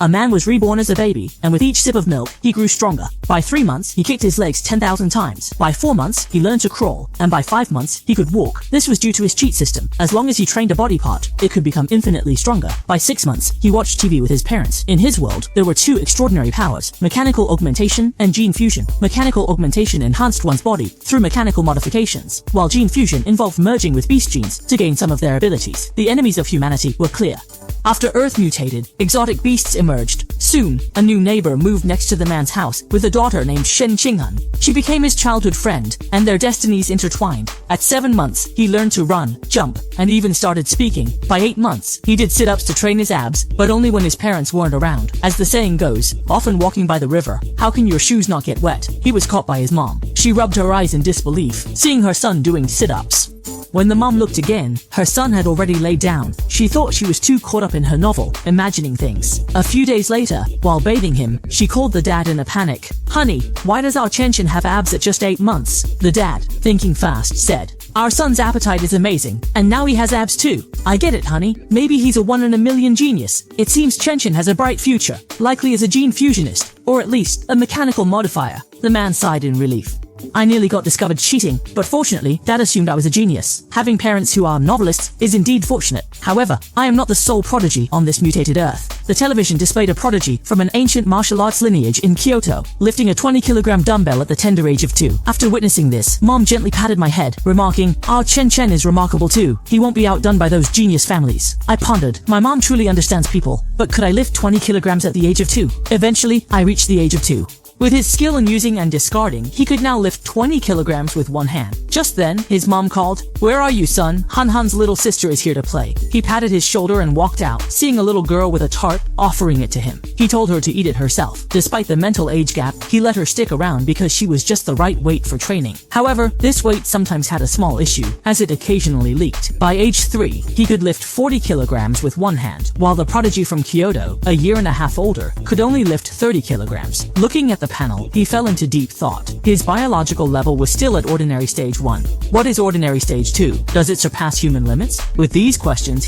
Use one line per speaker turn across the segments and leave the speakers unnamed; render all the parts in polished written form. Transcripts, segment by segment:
A man was reborn as a baby, and with each sip of milk, he grew stronger. By 3 months, he kicked his legs 10,000 times. By 4 months, he learned to crawl, and by 5 months, he could walk. This was due to his cheat system. As long as he trained a body part, it could become infinitely stronger. By 6 months, he watched TV with his parents. In his world, there were 2 extraordinary powers: mechanical augmentation and gene fusion. Mechanical augmentation enhanced one's body through mechanical modifications, while gene fusion involved merging with beast genes to gain some of their abilities. The enemies of humanity were clear. After Earth mutated, exotic beasts emerged. Soon, a new neighbor moved next to the man's house with a daughter named Shen Qinghan. She became his childhood friend, and their destinies intertwined. At 7 months, he learned to run, jump, and even started speaking. By 8 months, he did sit-ups to train his abs, but only when his parents weren't around. As the saying goes, often walking by the river, how can your shoes not get wet? He was caught by his mom. She rubbed her eyes in disbelief, seeing her son doing sit-ups. When the mom looked again, her son had already laid down. She thought she was too caught up in her novel, imagining things. A few days later, while bathing him, she called the dad in a panic. "Honey, why does our Chen have abs at just 8 months? The dad, thinking fast, said, "Our son's appetite is amazing, and now he has abs too. I get it, honey. Maybe he's a 1 in a million genius. It seems Chen has a bright future, likely as a gene fusionist, or at least a mechanical modifier." The man sighed in relief. "I nearly got discovered cheating, but fortunately, Dad assumed I was a genius. Having parents who are novelists is indeed fortunate. However, I am not the sole prodigy on this mutated Earth." The television displayed a prodigy from an ancient martial arts lineage in Kyoto, lifting a 20-kilogram dumbbell at the tender age of 2. After witnessing this, Mom gently patted my head, remarking, "Our Chen is remarkable too. He won't be outdone by those genius families." I pondered. My mom truly understands people, but could I lift 20 kilograms at the age of 2? Eventually, I reached the age of 2. With his skill in using and discarding, he could now lift 20 kilograms with one hand. Just then, his mom called, "Where are you, son? Han's little sister is here to play." He patted his shoulder and walked out, seeing a little girl with a tart, offering it to him. He told her to eat it herself. Despite the mental age gap, he let her stick around because she was just the right weight for training. However, this weight sometimes had a small issue, as it occasionally leaked. By age 3, he could lift 40 kilograms with one hand, while the prodigy from Kyoto, a year and a half older, could only lift 30 kilograms. Looking at the panel, he fell into deep thought. His biological level was still at ordinary stage 1. What is ordinary stage 2? Does it surpass human limits? With these questions,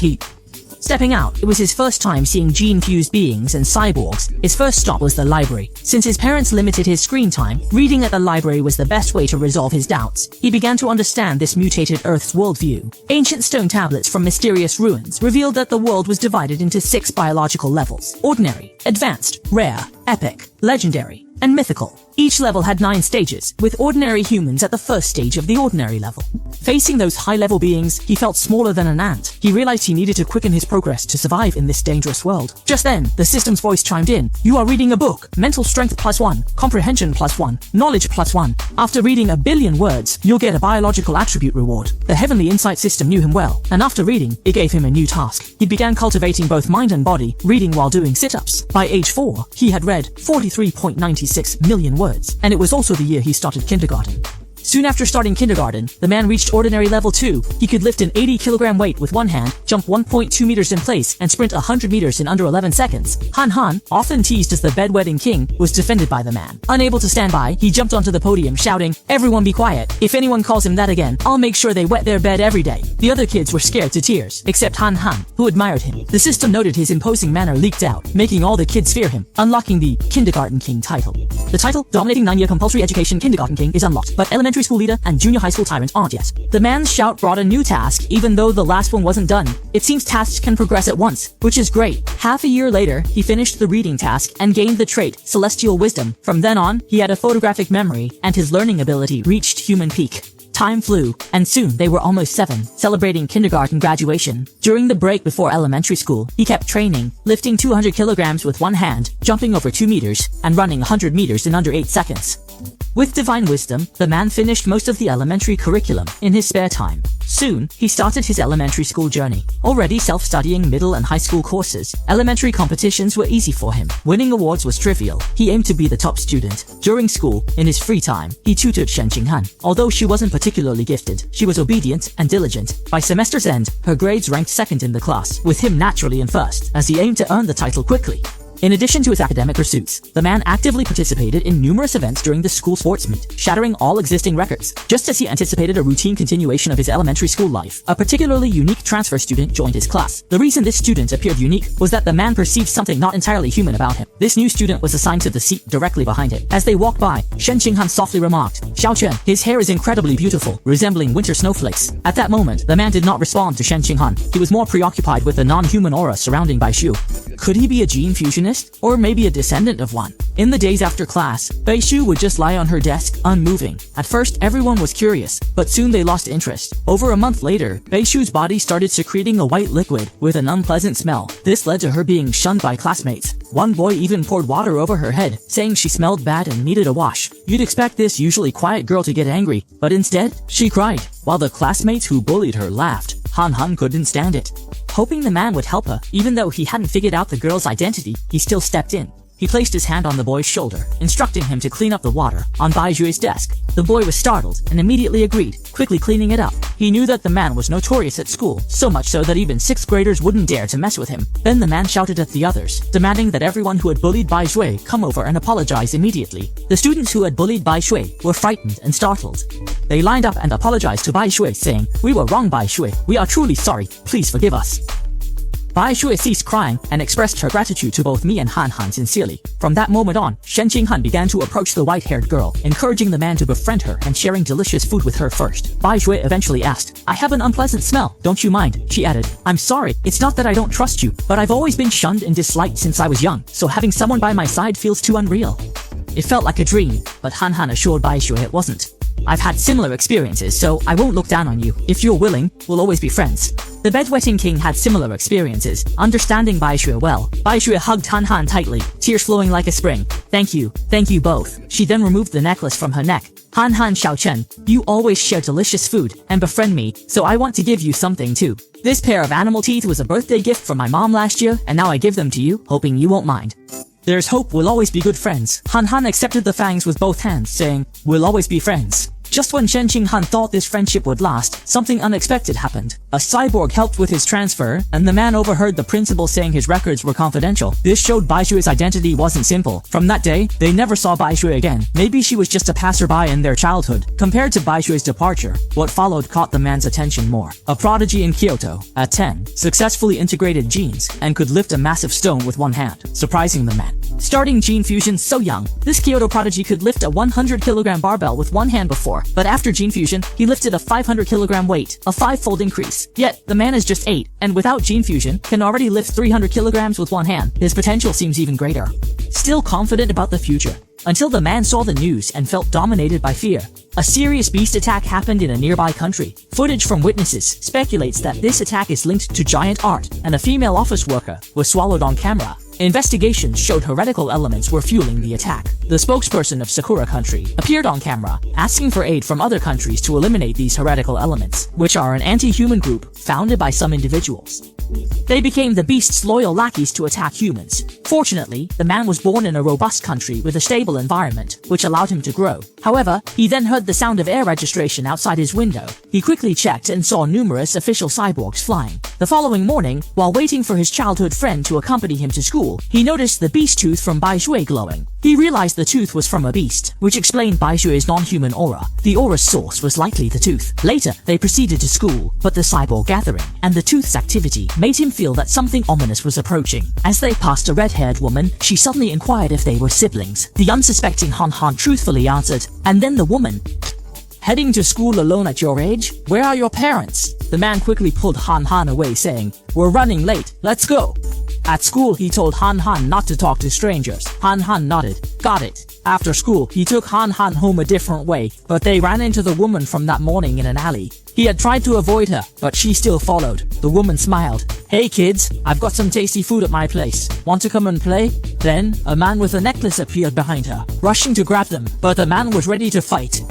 Stepping out, it was his first time seeing gene-fused beings and cyborgs. His first stop was the library. Since his parents limited his screen time, reading at the library was the best way to resolve his doubts. He began to understand this mutated Earth's worldview. Ancient stone tablets from mysterious ruins revealed that the world was divided into 6 biological levels: ordinary, advanced, rare, epic, legendary, and mythical. Each level had 9 stages, with ordinary humans at the first stage of the ordinary level. Facing those high-level beings, he felt smaller than an ant. He realized he needed to quicken his progress to survive in this dangerous world. Just then, the system's voice chimed in. "You are reading a book. Mental strength +1, comprehension +1, knowledge +1. After reading 1 billion words, you'll get a biological attribute reward." The Heavenly Insight system knew him well, and after reading, it gave him a new task. He began cultivating both mind and body, reading while doing sit-ups. By age 4, he had read 43.96 million words, and it was also the year he started kindergarten. Soon after starting kindergarten, the man reached ordinary level 2. He could lift an 80-kilogram weight with one hand, jump 1.2 meters in place, and sprint 100 meters in under 11 seconds. Han, often teased as the bedwetting king, was defended by the man. Unable to stand by, he jumped onto the podium shouting, "Everyone be quiet. If anyone calls him that again, I'll make sure they wet their bed every day." The other kids were scared to tears, except Han, who admired him. The system noted his imposing manner leaked out, making all the kids fear him, unlocking the Kindergarten King title. The title, dominating 9-year compulsory education Kindergarten King, is unlocked, but elementary school leader and junior high school tyrant aren't yet. The man's shout brought a new task, even though the last one wasn't done. It seems tasks can progress at once, which is great. Half a year later, he finished the reading task and gained the trait, Celestial Wisdom. From then on, he had a photographic memory, and his learning ability reached human peak. Time flew, and soon they were almost 7, celebrating kindergarten graduation. During the break before elementary school, he kept training, lifting 200 kilograms with one hand, jumping over 2 meters, and running 100 meters in under 8 seconds. With divine wisdom, the man finished most of the elementary curriculum in his spare time. Soon, he started his elementary school journey. Already self-studying middle and high school courses, elementary competitions were easy for him. Winning awards was trivial. He aimed to be the top student. During school, in his free time, he tutored Shen Qinghan. Although she wasn't particularly gifted, she was obedient and diligent. By semester's end, her grades ranked second in the class, with him naturally in first, as he aimed to earn the title quickly. In addition to his academic pursuits, the man actively participated in numerous events during the school sports meet, shattering all existing records. Just as he anticipated a routine continuation of his elementary school life, a particularly unique transfer student joined his class. The reason this student appeared unique was that the man perceived something not entirely human about him. This new student was assigned to the seat directly behind him. As they walked by, Shen Qinghan softly remarked, "Xiao Chen, his hair is incredibly beautiful, resembling winter snowflakes." At that moment, the man did not respond to Shen Qinghan. He was more preoccupied with the non-human aura surrounding Bai Shu. Could he be a gene fusionist? Or maybe a descendant of one? In the days after class, Bai Shu would just lie on her desk, unmoving. At first, everyone was curious, but soon they lost interest. Over a month later, Bai Shu's body started secreting a white liquid with an unpleasant smell. This led to her being shunned by classmates. One boy even poured water over her head, saying she smelled bad and needed a wash. You'd expect this usually quiet girl to get angry, but instead, she cried. While the classmates who bullied her laughed, Han Han couldn't stand it. Hoping the man would help her, even though he hadn't figured out the girl's identity, he still stepped in. He placed his hand on the boy's shoulder, instructing him to clean up the water on Bai Jue's desk. The boy was startled and immediately agreed, quickly cleaning it up. He knew that the man was notorious at school, so much so that even 6th graders wouldn't dare to mess with him. Then the man shouted at the others, demanding that everyone who had bullied Bai Jue come over and apologize immediately. The students who had bullied Bai Jue were frightened and startled. They lined up and apologized to Bai Jue, saying, "We were wrong, Bai Jue. We are truly sorry. Please forgive us." Bai Shui ceased crying and expressed her gratitude to both me and Han Han sincerely. From that moment on, Shen Qinghan began to approach the white-haired girl, encouraging the man to befriend her and sharing delicious food with her first. Bai Shui eventually asked, "I have an unpleasant smell, don't you mind?" She added, "I'm sorry, it's not that I don't trust you, but I've always been shunned and disliked since I was young, so having someone by my side feels too unreal." It felt like a dream, but Han Han assured Bai Shui it wasn't. "I've had similar experiences, so I won't look down on you. If you're willing, we'll always be friends." The bedwetting king had similar experiences, understanding Bai Shui well. Bai Shui hugged Han Han tightly, tears flowing like a spring. Thank you both." She then removed the necklace from her neck. "Han Han, Xiao Chen, you always share delicious food and befriend me, so I want to give you something too. This pair of animal teeth was a birthday gift from my mom last year, and now I give them to you, hoping you won't mind. There's hope we'll always be good friends." Han Han accepted the fangs with both hands, saying, "We'll always be friends." Just when Shen Qinghan thought this friendship would last, something unexpected happened. A cyborg helped with his transfer, and the man overheard the principal saying his records were confidential. This showed Bai Shui's identity wasn't simple. From that day, they never saw Bai Shui again. Maybe she was just a passerby in their childhood. Compared to Bai Shui's departure, what followed caught the man's attention more. A prodigy in Kyoto, at 10, successfully integrated genes, and could lift a massive stone with one hand, surprising the man. Starting gene fusion so young, this Kyoto prodigy could lift a 100-kilogram barbell with one hand before, but after gene fusion, he lifted a 500-kilogram weight, a 5-fold increase. Yet, the man is just 8, and without gene fusion, can already lift 300 kilograms with one hand. His potential seems even greater. Still confident about the future, until the man saw the news and felt dominated by fear. A serious beast attack happened in a nearby country. Footage from witnesses speculates that this attack is linked to giant art, and a female office worker was swallowed on camera. Investigations showed heretical elements were fueling the attack. The spokesperson of Sakura country appeared on camera, asking for aid from other countries to eliminate these heretical elements, which are an anti-human group founded by some individuals. They became the beast's loyal lackeys to attack humans. Fortunately, the man was born in a robust country with a stable environment, which allowed him to grow. However, he then heard the sound of air registration outside his window. He quickly checked and saw numerous official cyborgs flying. The following morning, while waiting for his childhood friend to accompany him to school, he noticed the beast tooth from Bai Shui glowing. He realized the tooth was from a beast, which explained Bai Shui's non-human aura. The aura's source was likely the tooth. Later, they proceeded to school, but the cyborg gathering and the tooth's activity made him feel that something ominous was approaching. As they passed a red-haired woman, she suddenly inquired if they were siblings. The unsuspecting Han Han truthfully answered, and then the woman, "Heading to school alone at your age? Where are your parents?" The man quickly pulled Han Han away, saying, "We're running late, let's go." At school, he told Han Han not to talk to strangers. Han Han nodded. Got it. After school, he took Han Han home a different way, but they ran into the woman from that morning in an alley. He had tried to avoid her, but she still followed. The woman smiled. "Hey kids, I've got some tasty food at my place. Want to come and play?" Then, a man with a necklace appeared behind her, rushing to grab them, but the man was ready to fight.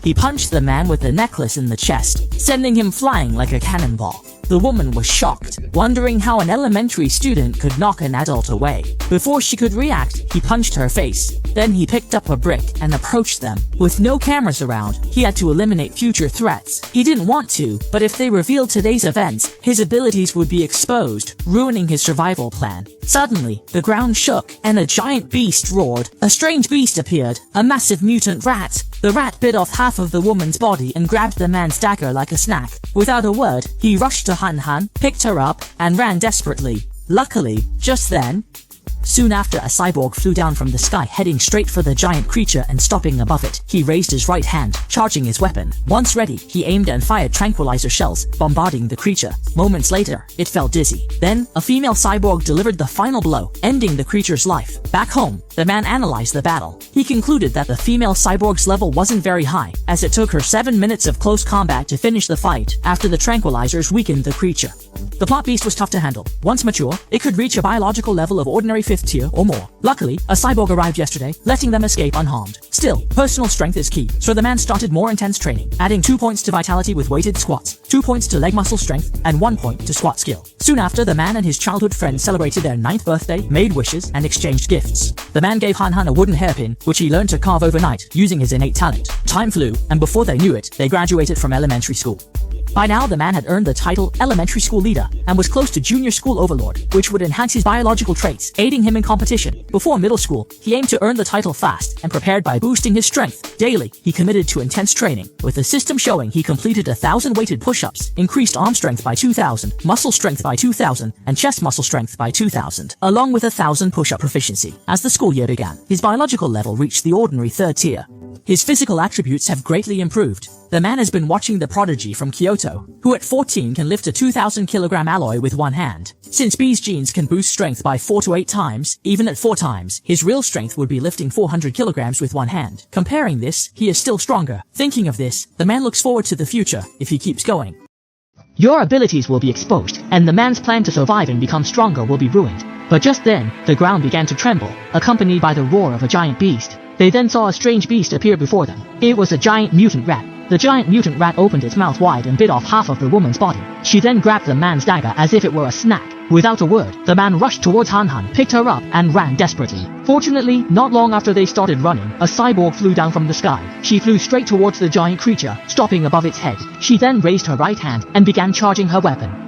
he punched the man with the necklace in the chest, sending him flying like a cannonball. The woman was shocked, wondering how an elementary student could knock an adult away. Before she could react, he punched her face. Then he picked up a brick and approached them. With no cameras around, he had to eliminate future threats. He didn't want to, but if they revealed today's events, his abilities would be exposed, ruining his survival plan. Suddenly, the ground shook, and a giant beast roared. A strange beast appeared, a massive mutant rat. The rat bit off half of the woman's body and grabbed the man's dagger like a snack. Without a word, he rushed to Han, picked her up, and ran desperately. Luckily, just then, soon after, a cyborg flew down from the sky, heading straight for the giant creature and stopping above it. He raised his right hand, charging his weapon. Once ready, he aimed and fired tranquilizer shells, bombarding the creature. Moments later, it felt dizzy. Then, a female cyborg delivered the final blow, ending the creature's life. Back home, the man analyzed the battle. He concluded that the female cyborg's level wasn't very high, as it took her 7 minutes of close combat to finish the fight after the tranquilizers weakened the creature. The plot beast was tough to handle. Once mature, it could reach a biological level of ordinary 5th tier or more. Luckily, a cyborg arrived yesterday, letting them escape unharmed. Still, personal strength is key, so the man started more intense training, adding 2 points to vitality with weighted squats, 2 points to leg muscle strength, and 1 point to squat skill. Soon after, the man and his childhood friend celebrated their 9th birthday, made wishes, and exchanged gifts. The man gave Han a wooden hairpin, which he learned to carve overnight, using his innate talent. Time flew, and before they knew it, they graduated from elementary school. By now, the man had earned the title Elementary School Leader and was close to Junior School Overlord, which would enhance his biological traits, aiding him in competition. Before middle school, he aimed to earn the title fast and prepared by boosting his strength. Daily, he committed to intense training, with the system showing he completed 1,000 weighted push-ups, increased arm strength by 2,000, muscle strength by 2,000, and chest muscle strength by 2,000, along with 1,000 push-up proficiency. As the school year began, his biological level reached the ordinary 3rd tier. His physical attributes have greatly improved. The man has been watching the prodigy from Kyoto, who at 14 can lift a 2,000 kilogram alloy with one hand. Since B's genes can boost strength by 4 to 8 times, even at 4 times, his real strength would be lifting 400 kilograms with one hand. Comparing this, he is still stronger. Thinking of this, the man looks forward to the future if he keeps going. Your abilities will be exposed, and the man's plan to survive and become stronger will be ruined. But just then, the ground began to tremble, accompanied by the roar of a giant beast. They then saw a strange beast appear before them. It was a giant mutant rat. The giant mutant rat opened its mouth wide and bit off half of the woman's body. She then grabbed the man's dagger as if it were a snack. Without a word, the man rushed towards Han, picked her up, and ran desperately. Fortunately, not long after they started running, a cyborg flew down from the sky. She flew straight towards the giant creature, stopping above its head. She then raised her right hand and began charging her weapon.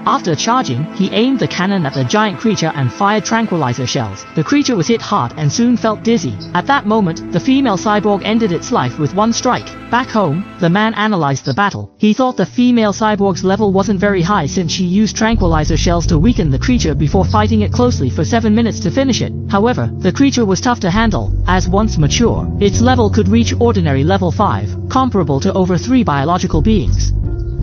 After charging, he aimed the cannon at the giant creature and fired tranquilizer shells. The creature was hit hard and soon felt dizzy. At that moment, the female cyborg ended its life with one strike. Back home, the man analyzed the battle. He thought the female cyborg's level wasn't very high since she used tranquilizer shells to weaken the creature before fighting it closely for 7 minutes to finish it. However, the creature was tough to handle, as once mature, its level could reach ordinary level 5, comparable to over 3 biological beings.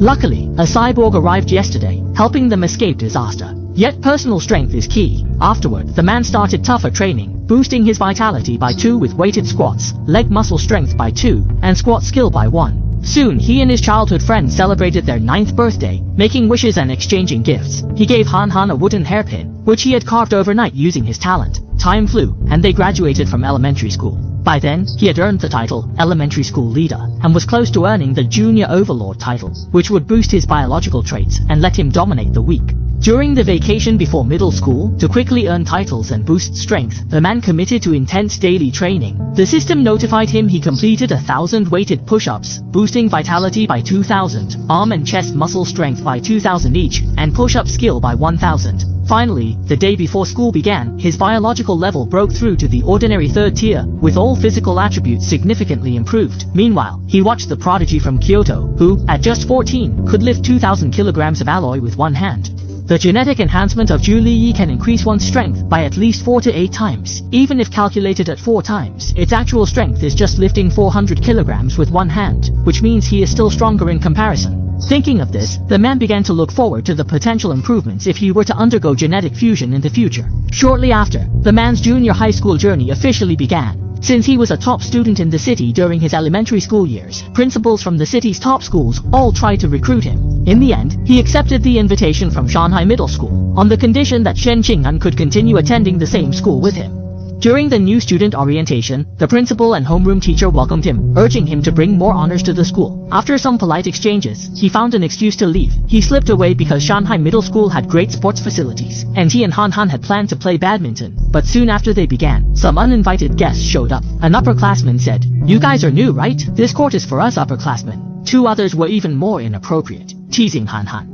Luckily, a cyborg arrived yesterday, helping them escape disaster. Yet personal strength is key. Afterward, the man started tougher training, boosting his vitality by 2 with weighted squats, leg muscle strength by 2, and squat skill by 1. Soon, he and his childhood friend celebrated their 9th birthday, making wishes and exchanging gifts. He gave Han a wooden hairpin, which he had carved overnight using his talent. Time flew, and they graduated from elementary school. By then, he had earned the title Elementary School Leader, and was close to earning the Junior Overlord title, which would boost his biological traits and let him dominate the weak. During the vacation before middle school, to quickly earn titles and boost strength, the man committed to intense daily training. The system notified him he completed 1,000 weighted push-ups, boosting vitality by 2,000, arm and chest muscle strength by 2,000 each, and push-up skill by 1,000. Finally, the day before school began, his biological level broke through to the ordinary 3rd tier, with all physical attributes significantly improved. Meanwhile, he watched the prodigy from Kyoto, who, at just 14, could lift 2,000 kilograms of alloy with one hand. The genetic enhancement of Zhu Liyi can increase one's strength by at least 4 to 8 times. Even if calculated at 4 times, its actual strength is just lifting 400 kilograms with one hand, which means he is still stronger in comparison. Thinking of this, the man began to look forward to the potential improvements if he were to undergo genetic fusion in the future. Shortly after, the man's junior high school journey officially began. Since he was a top student in the city during his elementary school years, principals from the city's top schools all tried to recruit him. In the end, he accepted the invitation from Shanghai Middle School, on the condition that Shen Qinghan could continue attending the same school with him. During the new student orientation, the principal and homeroom teacher welcomed him, urging him to bring more honors to the school. After some polite exchanges, he found an excuse to leave. He slipped away because Shanghai Middle School had great sports facilities, and he and Han Han had planned to play badminton. But soon after they began, some uninvited guests showed up. An upperclassman said, "You guys are new, right? This court is for us upperclassmen." Two others were even more inappropriate, teasing Han Han.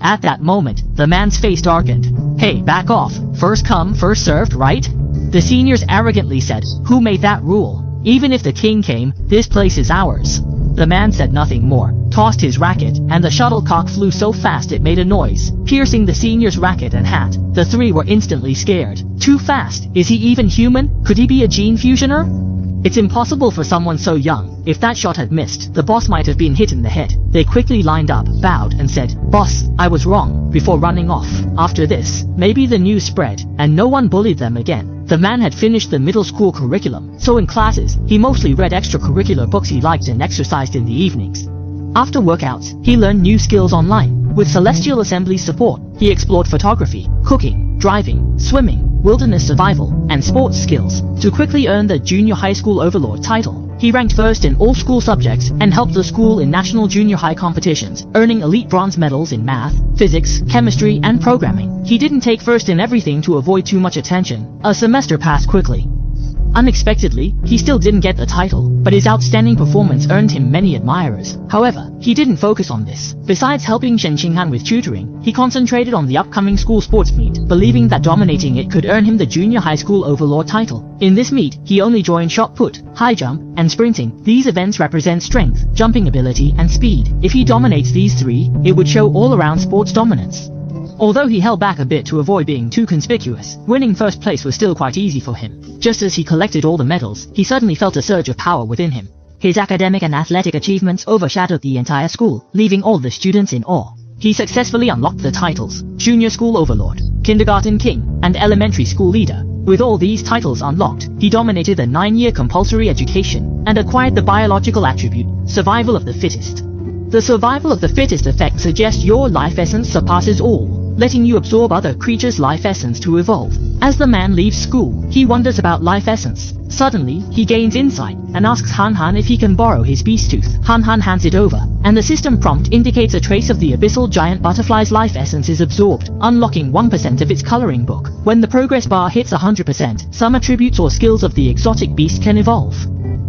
At that moment, the man's face darkened. "Hey, back off. First come, first served, right?" The seniors arrogantly said, "Who made that rule? Even if the king came, this place is ours." The man said nothing more, tossed his racket, and the shuttlecock flew so fast it made a noise, piercing the senior's racket and hat. The three were instantly scared. Too fast. Is he even human? Could he be a gene fusioner? It's impossible for someone so young. If that shot had missed, the boss might have been hit in the head. They quickly lined up, bowed, and said, "Boss, I was wrong," before running off. After this, maybe the news spread, and no one bullied them again. The man had finished the middle school curriculum, so in classes, he mostly read extracurricular books he liked and exercised in the evenings. After workouts, he learned new skills online. With Celestial Assembly's support, he explored photography, cooking, driving, swimming, wilderness survival, and sports skills to quickly earn the junior high school overlord title. He ranked first in all school subjects and helped the school in national junior high competitions, earning elite bronze medals in math, physics, chemistry, and programming. He didn't take first in everything to avoid too much attention. A semester passed quickly. Unexpectedly, he still didn't get the title, but his outstanding performance earned him many admirers. However, he didn't focus on this. Besides helping Shen Qinghan with tutoring, he concentrated on the upcoming school sports meet, believing that dominating it could earn him the junior high school overlord title. In this meet, he only joined shot put, high jump, and sprinting. These events represent strength, jumping ability, and speed. If he dominates these three, it would show all-around sports dominance. Although he held back a bit to avoid being too conspicuous, winning first place was still quite easy for him. Just as he collected all the medals, he suddenly felt a surge of power within him. His academic and athletic achievements overshadowed the entire school, leaving all the students in awe. He successfully unlocked the titles, Junior School Overlord, Kindergarten King, and Elementary School Leader. With all these titles unlocked, he dominated the 9-year compulsory education, and acquired the biological attribute, Survival of the Fittest. The Survival of the Fittest effect suggests your life essence surpasses all, letting you absorb other creatures' life essence to evolve. As the man leaves school, he wonders about life essence. Suddenly, he gains insight, and asks Han Han if he can borrow his beast tooth. Han Han hands it over, and the system prompt indicates a trace of the abyssal giant butterfly's life essence is absorbed, unlocking 1% of its coloring book. When the progress bar hits 100%, some attributes or skills of the exotic beast can evolve.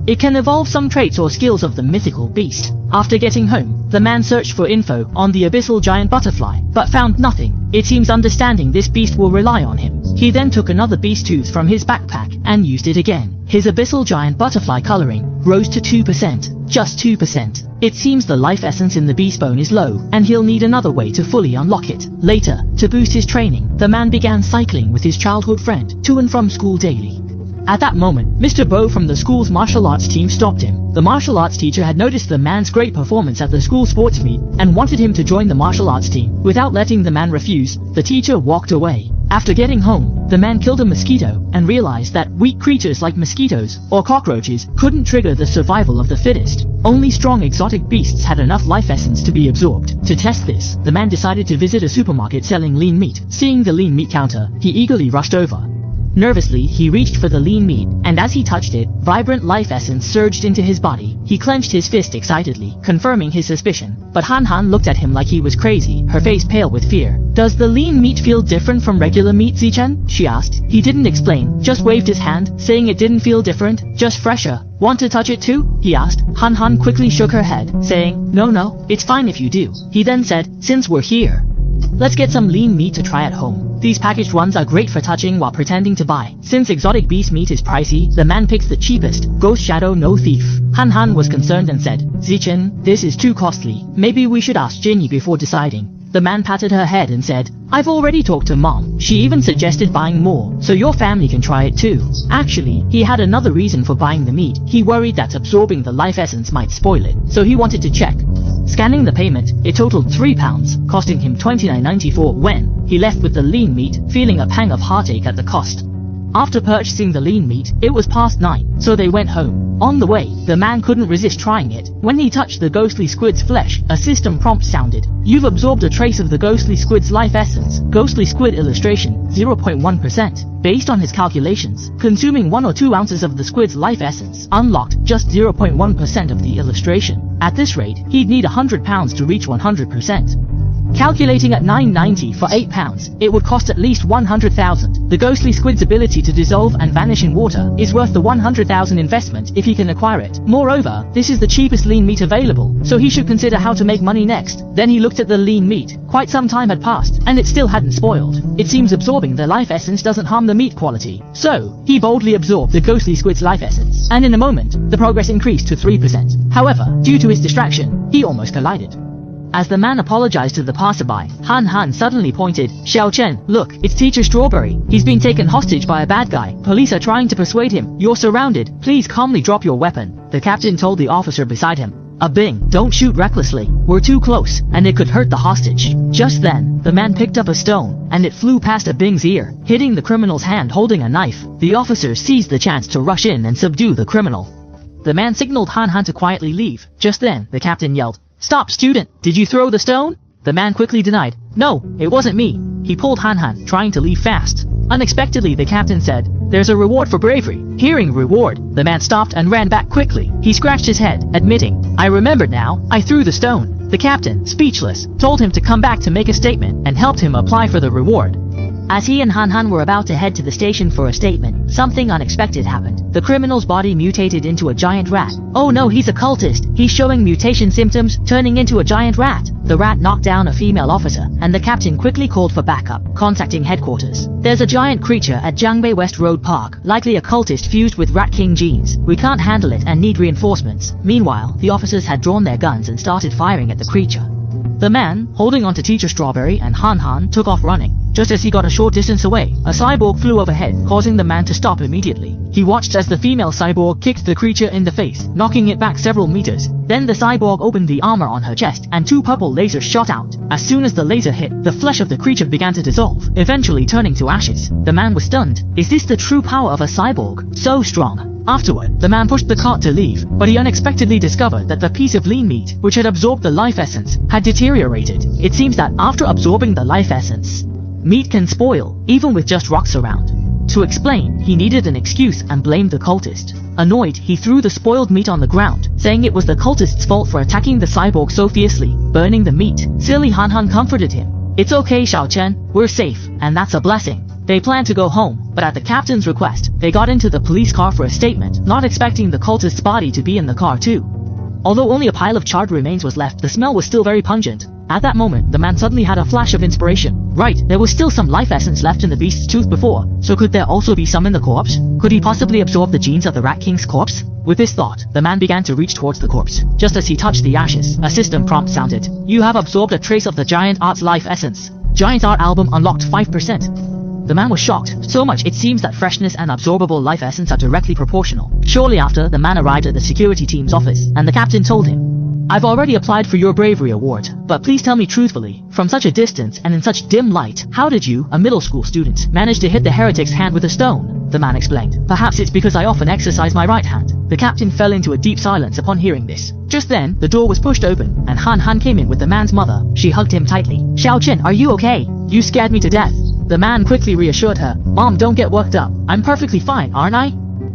It can evolve some traits or skills of the mythical beast. After getting home, the man searched for info on the abyssal giant butterfly, but found nothing. It seems understanding this beast will rely on him. He then took another beast tooth from his backpack and used it again. His abyssal giant butterfly coloring rose to 2%. Just 2%. It seems the life essence in the beast bone is low, and he'll need another way to fully unlock it. Later, to boost his training, the man began cycling with his childhood friend to and from school daily. At that moment, Mr. Bo from the school's martial arts team stopped him. The martial arts teacher had noticed the man's great performance at the school sports meet and wanted him to join the martial arts team. Without letting the man refuse, the teacher walked away. After getting home, the man killed a mosquito and realized that weak creatures like mosquitoes or cockroaches couldn't trigger the survival of the fittest. Only strong exotic beasts had enough life essence to be absorbed. To test this, the man decided to visit a supermarket selling lean meat. Seeing the lean meat counter, he eagerly rushed over. Nervously, he reached for the lean meat, and as he touched it, vibrant life essence surged into his body. He clenched his fist excitedly, confirming his suspicion. But Han Han looked at him like he was crazy, her face pale with fear. "Does the lean meat feel different from regular meat, Zichen?" she asked. He didn't explain, just waved his hand, saying it didn't feel different, just fresher. "Want to touch it too?" he asked. Han Han quickly shook her head, saying, No, it's fine if you do." He then said, "Since we're here, let's get some lean meat to try at home. These packaged ones are great for touching while pretending to buy." Since exotic beast meat is pricey, the man picks the cheapest, Ghost Shadow No Thief. Han Han was concerned and said, "Zichen, this is too costly. Maybe we should ask Jinny before deciding." The man patted her head and said, "I've already talked to Mom. She even suggested buying more, so your family can try it too." Actually, he had another reason for buying the meat. He worried that absorbing the life essence might spoil it, so he wanted to check. Scanning the payment, it totaled £3, costing him $29.94 when he left with the lean meat, feeling a pang of heartache at the cost. After purchasing the lean meat, it was past 9, so they went home. On the way, the man couldn't resist trying it. When he touched the ghostly squid's flesh, a system prompt sounded. You've absorbed a trace of the ghostly squid's life essence. Ghostly squid illustration, 0.1%. Based on his calculations, consuming 1 or 2 ounces of the squid's life essence unlocked just 0.1% of the illustration. At this rate, he'd need £100 to reach 100%. Calculating at £9.90 for £8, it would cost at least 100,000. The ghostly squid's ability to dissolve and vanish in water is worth the 100,000 investment if he can acquire it. Moreover, this is the cheapest lean meat available, so he should consider how to make money next. Then he looked at the lean meat. Quite some time had passed, and it still hadn't spoiled. It seems absorbing the life essence doesn't harm the meat quality. So, he boldly absorbed the ghostly squid's life essence, and in a moment, the progress increased to 3%. However, due to his distraction, he almost collided. As the man apologized to the passerby, Han Han suddenly pointed, Xiao Chen, look, it's Teacher Strawberry. He's been taken hostage by a bad guy. Police are trying to persuade him. You're surrounded. Please calmly drop your weapon. The captain told the officer beside him. Bing, don't shoot recklessly. We're too close, and it could hurt the hostage. Just then, the man picked up a stone, and it flew past Bing's ear, hitting the criminal's hand holding a knife. The officer seized the chance to rush in and subdue the criminal. The man signaled Han Han to quietly leave. Just then, the captain yelled, Stop, student! Did you throw the stone? The man quickly denied. No, it wasn't me. He pulled Han Han, trying to leave fast. Unexpectedly, the captain said, There's a reward for bravery. Hearing reward, the man stopped and ran back quickly. He scratched his head, admitting, I remembered now, I threw the stone. The captain, speechless, told him to come back to make a statement and helped him apply for the reward. As he and Han Han were about to head to the station for a statement, something unexpected happened. The criminal's body mutated into a giant rat. Oh no, he's a cultist. He's showing mutation symptoms, turning into a giant rat. The rat knocked down a female officer, and the captain quickly called for backup, contacting headquarters. There's a giant creature at Jiangbei West Road Park, likely a cultist fused with Rat King genes. We can't handle it and need reinforcements. Meanwhile, the officers had drawn their guns and started firing at the creature. The man, holding onto Teacher Strawberry and Han Han, took off running. Just as he got a short distance away, a cyborg flew overhead, causing the man to stop immediately. He watched as the female cyborg kicked the creature in the face, knocking it back several meters. Then the cyborg opened the armor on her chest, and 2 purple lasers shot out. As soon as the laser hit, the flesh of the creature began to dissolve, eventually turning to ashes. The man was stunned. Is this the true power of a cyborg? So strong. Afterward, the man pushed the cart to leave, but he unexpectedly discovered that the piece of lean meat, which had absorbed the life essence, had deteriorated. It seems that after absorbing the life essence, meat can spoil, even with just rocks around. To explain, he needed an excuse and blamed the cultist. Annoyed, he threw the spoiled meat on the ground, saying it was the cultist's fault for attacking the cyborg so fiercely, burning the meat. Silly Han Han comforted him. It's okay, Xiao Chen, we're safe, and that's a blessing. They planned to go home, but at the captain's request, they got into the police car for a statement, not expecting the cultist's body to be in the car too. Although only a pile of charred remains was left, the smell was still very pungent. At that moment, the man suddenly had a flash of inspiration. Right, there was still some life essence left in the beast's tooth before, so could there also be some in the corpse? Could he possibly absorb the genes of the Rat King's corpse? With this thought, the man began to reach towards the corpse. Just as he touched the ashes, a system prompt sounded. You have absorbed a trace of the Giant Art's life essence. Giant Art album unlocked 5%. The man was shocked, so much it seems that freshness and absorbable life essence are directly proportional. Shortly after, the man arrived at the security team's office, and the captain told him, I've already applied for your bravery award, but please tell me truthfully, from such a distance and in such dim light, how did you, a middle school student, manage to hit the heretic's hand with a stone? The man explained, perhaps it's because I often exercise my right hand. The captain fell into a deep silence upon hearing this. Just then, the door was pushed open, and Han Han came in with the man's mother. She hugged him tightly. Xiao Chen, are you okay? You scared me to death. The man quickly reassured her, Mom, don't get worked up. I'm perfectly fine, aren't I?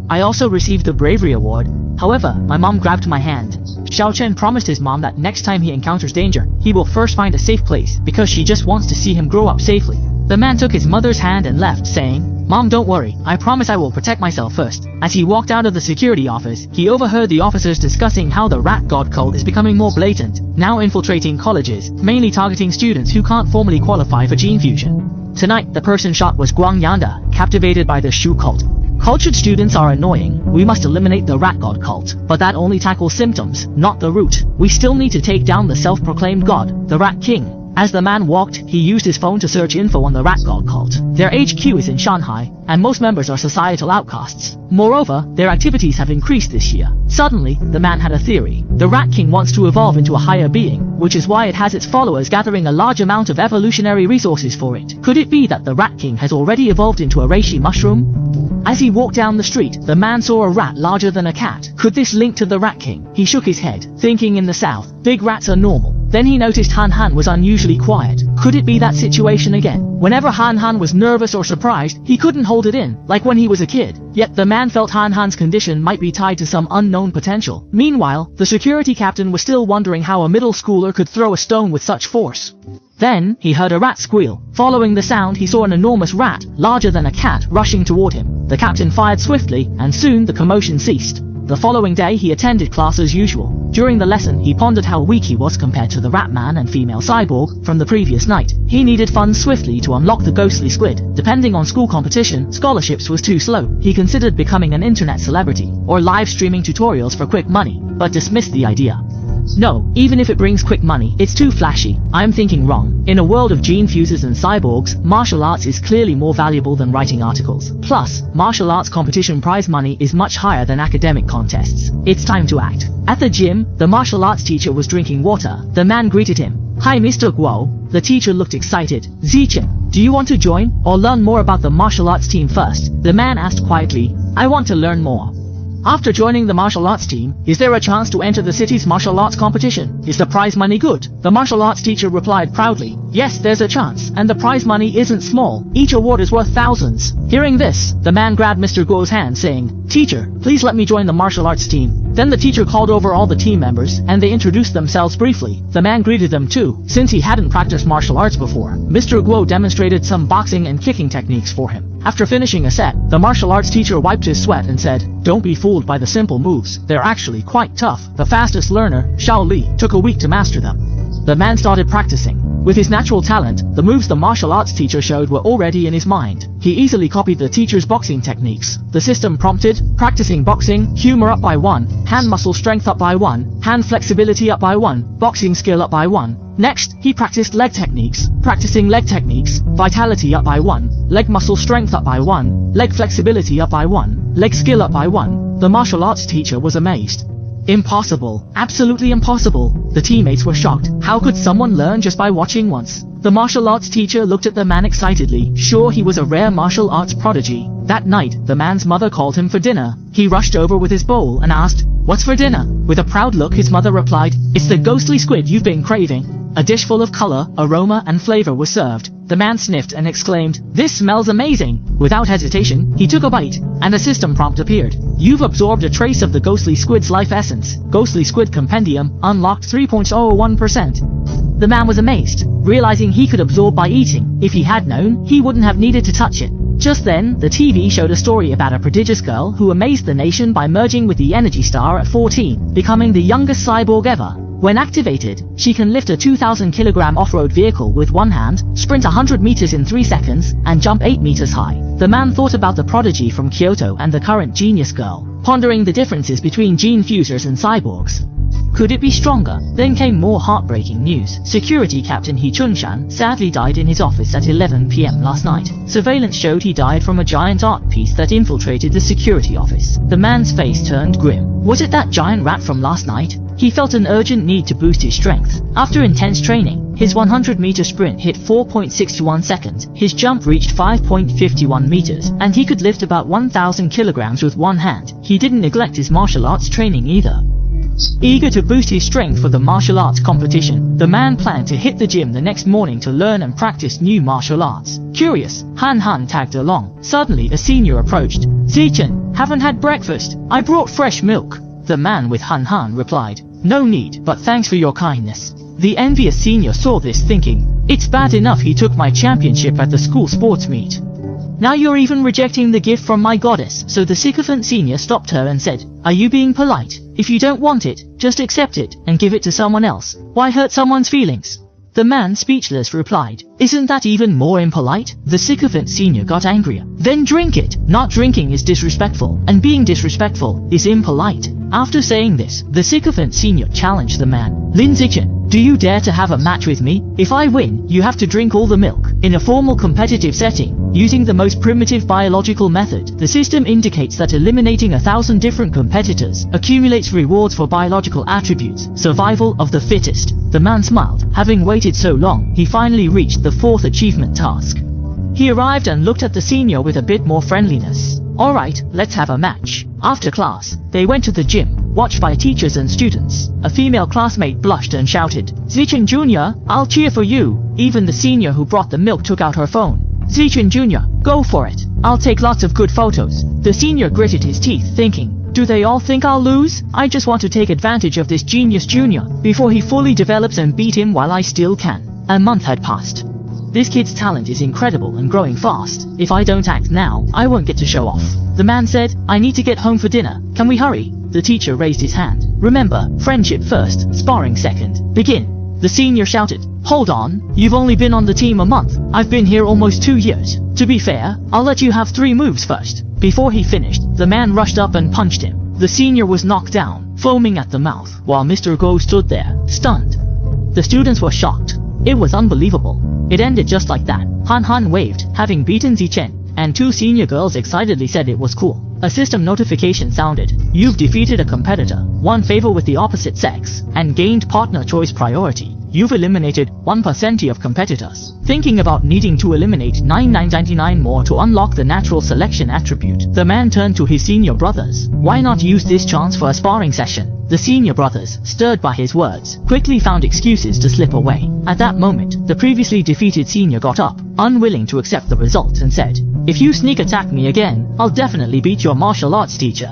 I also received the bravery award. However, my mom grabbed my hand. Xiao Chen promised his mom that next time he encounters danger, he will first find a safe place, because she just wants to see him grow up safely. The man took his mother's hand and left, saying, Mom, don't worry, I promise I will protect myself first. As he walked out of the security office, he overheard the officers discussing how the rat god cult is becoming more blatant, now infiltrating colleges, mainly targeting students who can't formally qualify for gene fusion. Tonight, the person shot was Guang Yanda, captivated by the Shu cult. Cultured students are annoying. We must eliminate the rat god cult, but that only tackles symptoms, not the root. We still need to take down the self-proclaimed god, the Rat King. As the man walked, he used his phone to search info on the rat god cult. Their HQ is in Shanghai, and most members are societal outcasts. Moreover, their activities have increased this year. Suddenly, the man had a theory. The Rat King wants to evolve into a higher being, which is why it has its followers gathering a large amount of evolutionary resources for it. Could it be that the Rat King has already evolved into a reishi mushroom? As he walked down the street, the man saw a rat larger than a cat. Could this link to the Rat King? He shook his head, thinking in the south, big rats are normal. Then he noticed Han Han was unusually quiet. Could it be that situation again? Whenever Han Han was nervous or surprised, he couldn't hold it in, like when he was a kid. Yet the man felt Han Han's condition might be tied to some unknown potential. Meanwhile, the security captain was still wondering how a middle schooler could throw a stone with such force. Then, he heard a rat squeal. Following the sound, he saw an enormous rat, larger than a cat, rushing toward him. The captain fired swiftly, and soon the commotion ceased. The following day, he attended class as usual. During the lesson, he pondered how weak he was compared to the rat man and female cyborg from the previous night. He needed funds swiftly to unlock the ghostly squid. Depending on school competition, scholarships was too slow. He considered becoming an internet celebrity, or live streaming tutorials for quick money, but dismissed the idea. No, even if it brings quick money, it's too flashy. I'm thinking wrong. In a world of gene fuses and cyborgs, martial arts is clearly more valuable than writing articles. Plus, martial arts competition prize money is much higher than academic contests. It's time to act. At the gym, the martial arts teacher was drinking water. The man greeted him. Hi Mr. Guo. The teacher looked excited. Zichen, do you want to join, or learn more about the martial arts team first? The man asked quietly. I want to learn more. After joining the martial arts team, is there a chance to enter the city's martial arts competition? Is the prize money good? The martial arts teacher replied proudly. Yes, there's a chance, and the prize money isn't small. Each award is worth thousands. Hearing this, the man grabbed Mr. Guo's hand, saying, Teacher, please let me join the martial arts team. Then the teacher called over all the team members, and they introduced themselves briefly. The man greeted them too, since he hadn't practiced martial arts before. Mr. Guo demonstrated some boxing and kicking techniques for him. After finishing a set, the martial arts teacher wiped his sweat and said, Don't be fooled by the simple moves, they're actually quite tough. The fastest learner, Xiao Li, took a week to master them. The man started practicing. With his natural talent, the moves the martial arts teacher showed were already in his mind. He easily copied the teacher's boxing techniques. The system prompted, practicing boxing, humor up by 1, hand muscle strength up by 1, hand flexibility up by 1, boxing skill up by 1. Next, he practiced leg techniques, practicing leg techniques, vitality up by 1, leg muscle strength up by 1, leg flexibility up by 1, leg skill up by 1. The martial arts teacher was amazed. Impossible. Absolutely impossible. The teammates were shocked. How could someone learn just by watching once? The martial arts teacher looked at the man excitedly, sure he was a rare martial arts prodigy. That night, the man's mother called him for dinner. He rushed over with his bowl and asked, What's for dinner? With a proud look, his mother replied, It's the ghostly squid you've been craving. A dish full of color, aroma, and flavor was served. The man sniffed and exclaimed, This smells amazing. Without hesitation, he took a bite, and a system prompt appeared. You've absorbed a trace of the ghostly squid's life essence. Ghostly Squid Compendium, unlocked 3.01%. The man was amazed, realizing he could absorb by eating. If he had known, he wouldn't have needed to touch it. Just then, the TV showed a story about a prodigious girl who amazed the nation by merging with the Energy Star at 14, becoming the youngest cyborg ever. When activated, she can lift a 2,000-kilogram off-road vehicle with one hand, sprint 100 meters in 3 seconds, and jump 8 meters high. The man thought about the prodigy from Kyoto and the current genius girl, pondering the differences between gene fusers and cyborgs. Could it be stronger? Then came more heartbreaking news. Security Captain He Chunshan sadly died in his office at 11 p.m. last night. Surveillance showed he died from a giant art piece that infiltrated the security office. The man's face turned grim. Was it that giant rat from last night? He felt an urgent need to boost his strength. After intense training, his 100-meter sprint hit 4.61 seconds, his jump reached 5.51 meters, and he could lift about 1,000 kilograms with one hand. He didn't neglect his martial arts training either. Eager to boost his strength for the martial arts competition, the man planned to hit the gym the next morning to learn and practice new martial arts. Curious, Han Han tagged along. Suddenly, a senior approached. Zichen, haven't had breakfast. I brought fresh milk. The man with Han Han replied, No need, but thanks for your kindness. The envious senior saw this, thinking, It's bad enough he took my championship at the school sports meet. Now you're even rejecting the gift from my goddess. So the sycophant senior stopped her and said, Are you being polite? If you don't want it, just accept it and give it to someone else. Why hurt someone's feelings? The man, speechless, replied, Isn't that even more impolite? The sycophant senior got angrier. Then drink it. Not drinking is disrespectful, and being disrespectful is impolite. After saying this, the sycophant senior challenged the man. Lin Zichen, do you dare to have a match with me? If I win, you have to drink all the milk. In a formal competitive setting, using the most primitive biological method, the system indicates that eliminating 1,000 different competitors accumulates rewards for biological attributes. Survival of the fittest. The man smiled. Having waited so long, he finally reached the 4th achievement task. He arrived and looked at the senior with a bit more friendliness. Alright, let's have a match. After class, they went to the gym, watched by teachers and students. A female classmate blushed and shouted, Zichun Jr., I'll cheer for you. Even the senior who brought the milk took out her phone. Zichun Jr., go for it. I'll take lots of good photos. The senior gritted his teeth, thinking, do they all think I'll lose? I just want to take advantage of this genius junior before he fully develops and beat him while I still can. A month had passed. This kid's talent is incredible and growing fast. If I don't act now, I won't get to show off. The man said, I need to get home for dinner. Can we hurry? The teacher raised his hand. Remember, friendship first, sparring second. Begin. The senior shouted, hold on, you've only been on the team a month. I've been here almost 2 years. To be fair, I'll let you have 3 moves first. Before he finished, the man rushed up and punched him. The senior was knocked down, foaming at the mouth, while Mr. Go stood there, stunned. The students were shocked. It was unbelievable. It ended just like that. Han Han waved, having beaten Zichen, and 2 senior girls excitedly said it was cool. A system notification sounded. You've defeated a competitor, won favor with the opposite sex, and gained partner choice priority. You've eliminated 1% of competitors. Thinking about needing to eliminate 999 more to unlock the natural selection attribute, the man turned to his senior brothers. Why not use this chance for a sparring session? The senior brothers, stirred by his words, quickly found excuses to slip away. At that moment, the previously defeated senior got up, unwilling to accept the result, and said, if you sneak attack me again, I'll definitely beat your martial arts teacher.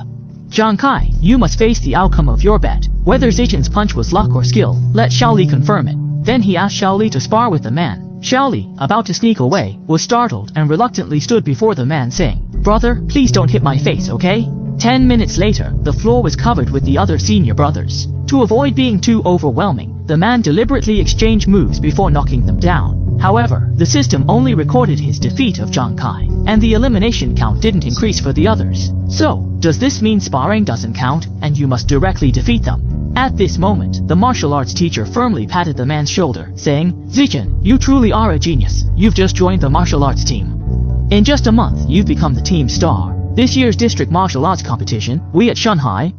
Jiang Kai, you must face the outcome of your bet. Whether Zichen's punch was luck or skill, let Xiaoli confirm it. Then he asked Xiaoli to spar with the man. Xiaoli, about to sneak away, was startled and reluctantly stood before the man saying, brother, please don't hit my face, okay? 10 minutes later, the floor was covered with the other senior brothers. To avoid being too overwhelming, the man deliberately exchanged moves before knocking them down. However, the system only recorded his defeat of Jiang Kai, and the elimination count didn't increase for the others. So, does this mean sparring doesn't count, and you must directly defeat them? At this moment, the martial arts teacher firmly patted the man's shoulder, saying, Zichen, you truly are a genius. You've just joined the martial arts team. In just a month, you've become the team star. This year's district martial arts competition, we at Shanghai